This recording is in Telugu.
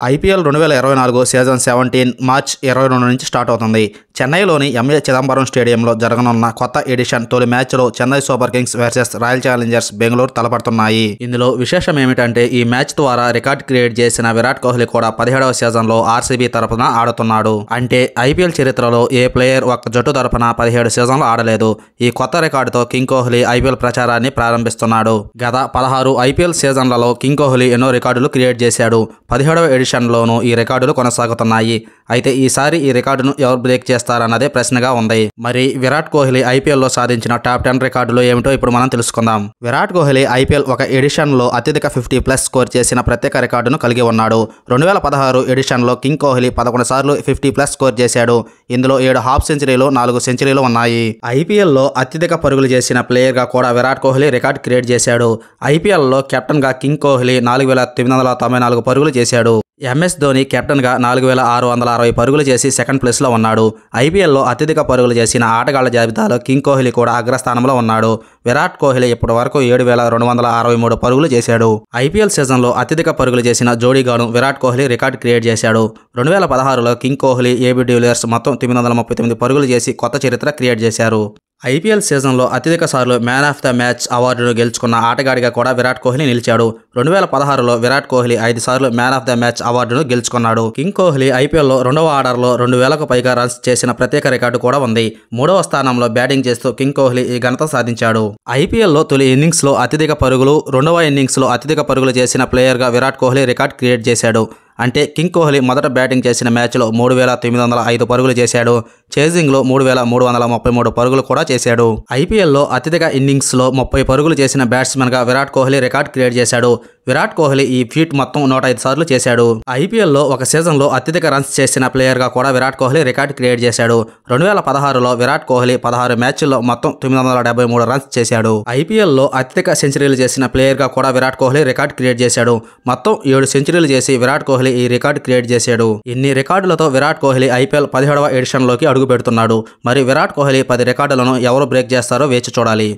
ఐపీఎల్ 2024 సీజన్ 17 మార్చ్ 22 నుంచి స్టార్ట్ అవుతుంది. చెన్నైలోని ఎంఏ చిదంబరం స్టేడియంలో జరగనున్న కొత్త ఎడిషన్ తొలి మ్యాచ్లో Chennai super kings versus royal challengers Bengaluru తలపడుతున్నాయి. ఇందులో విశేషం ఏమిటంటే ఈ మ్యాచ్ ద్వారా రికార్డ్ క్రియేట్ చేసిన విరాట్ కోహ్లీ కూడా 17వ సీజన్లో ఆర్సీబీ తరపున ఆడుతున్నాడు. అంటే ఐపీఎల్ చరిత్రలో ఏ ప్లేయర్ ఒక్క జట్టు తరపున 17 సీజన్లు ఆడలేదు. ఈ కొత్త రికార్డుతో కింగ్ కోహ్లీ ఐపీఎల్ ప్రచారాన్ని ప్రారంభిస్తున్నాడు. గత 16 ఐపీఎల్ సీజన్లలో కింగ్ కోహ్లీ ఎన్నో రికార్డులు క్రియేట్ చేశాడు. 17వ ఎడిషన్లోనూ ఈ రికార్డులు కొనసాగుతున్నాయి. అయితే ఈసారి ఈ రికార్డును ఎవరు బ్రేక్ చేస్తారన్నదే ప్రశ్నగా ఉంది. మరి విరాట్ కోహ్లీ ఐపీఎల్లో సాధించిన టాప్ 10 రికార్డులు ఏమిటో ఇప్పుడు మనం తెలుసుకుందాం. విరాట్ కోహ్లీ ఐపీఎల్ ఒక ఎడిషన్లో అత్యధిక 50+ స్కోర్ చేసిన ప్రత్యేక రికార్డును కలిగి ఉన్నాడు. 2016 ఎడిషన్లో కింగ్ కోహ్లీ 11 సార్లు 50+ స్కోర్ చేశాడు. ఇందులో 7 హాఫ్ సెంచరీలు, 4 సెంచరీలు ఉన్నాయి. ఐపీఎల్లో అత్యధిక పరుగులు చేసిన ప్లేయర్గా కూడా విరాట్ కోహ్లీ రికార్డు క్రియేట్ చేశాడు. ఐపీఎల్లో కెప్టెన్గా కింగ్ కోహ్లీ 4,994 పరుగులు చేశాడు. ఎంఎస్ ధోని కెప్టెన్గా 4,660 పరుగులు చేసి సెకండ్ ప్లేస్లో ఉన్నాడు. ఐపీఎల్లో అత్యధిక పరుగులు చేసిన ఆటగాళ్ల జాబితాలో కింగ్ కోహ్లీ కూడా అగ్రస్థానంలో ఉన్నాడు. విరాట్ కోహ్లీ ఇప్పటి వరకు 7,263 పరుగులు చేశాడు. ఐపీఎల్ సీజన్లో అత్యధిక పరుగులు చేసిన జోడీగాను విరాట్ కోహ్లీ రికార్డు క్రియేట్ చేశాడు. 2016లో కింగ్ కోహ్లీ, ఏబీ డివిలియర్స్ మొత్తం 939 పరుగులు చేసి కొత్త చరిత్ర క్రియేట్ చేశారు. ఐపీఎల్ సీజన్లో అత్యధిక సార్లు మ్యాన్ ఆఫ్ ద మ్యాచ్ అవార్డును గెలుచుకున్న ఆటగాడిగా కూడా విరాట్ కోహ్లీ నిలిచాడు. 2016లో విరాట్ కోహ్లీ 5 సార్లు మ్యాన్ ఆఫ్ ద మ్యాచ్ అవార్డును గెలుచుకున్నాడు. కింగ్ కోహ్లీ ఐపీఎల్లో 2వ ఆర్డర్లో 2,000కు పైగా రన్స్ చేసిన ప్రత్యేక రికార్డు కూడా ఉంది. 3వ స్థానంలో బ్యాటింగ్ చేస్తూ కింగ్ కోహ్లీ ఈ ఘనత సాధించాడు. ఐపీఎల్లో తొలి ఇన్నింగ్స్లో అత్యధిక పరుగులు, 2వ ఇన్నింగ్స్లో అత్యధిక పరుగులు చేసిన ప్లేయర్గా విరాట్ కోహ్లీ రికార్డు క్రియేట్ చేశాడు. అంటే కింగ్ కోహ్లీ మొదట బ్యాటింగ్ చేసిన మ్యాచ్లో 3,905 పరుగులు చేశాడు. చేజింగ్లో 3,333 పరుగులు కూడా చేశాడు. ఐపీఎల్లో అత్యధిక ఇన్నింగ్స్లో 30 పరుగులు చేసిన బ్యాట్స్మెన్గా విరాట్ కోహ్లీ రికార్డు క్రియేట్ చేశాడు. విరాట్ కోహ్లీ ఈ ఫీట్ మొత్తం 105 సార్లు చేశాడు. ఐపీఎల్లో ఒక సీజన్లో అత్యధిక రన్స్ చేసిన ప్లేయర్గా కూడా విరాట్ కోహ్లీ రికార్డు క్రియేట్ చేశాడు. 2016లో విరాట్ కోహ్లీ 16 మ్యాచ్ల్లో మొత్తం 973 రన్స్ చేశాడు. ఐపీఎల్లో అత్యధిక సెంచరీలు చేసిన ప్లేయర్గా కూడా విరాట్ కోహ్లీ రికార్డు క్రియేట్ చేశాడు. మొత్తం 7 సెంచరీలు చేసి విరాట్ కోహ్లీ ఈ రికార్డు క్రియేట్ చేశాడు. ఇన్ని రికార్డులతో విరాట్ కోహ్లీ ఐపీఎల్ 17వ ఎడిషన్లోకి అడుగు పెడుతున్నాడు. మరి విరాట్ కోహ్లీ 10 రికార్డులను ఎవరు బ్రేక్ చేస్తారో వేచి చూడాలి.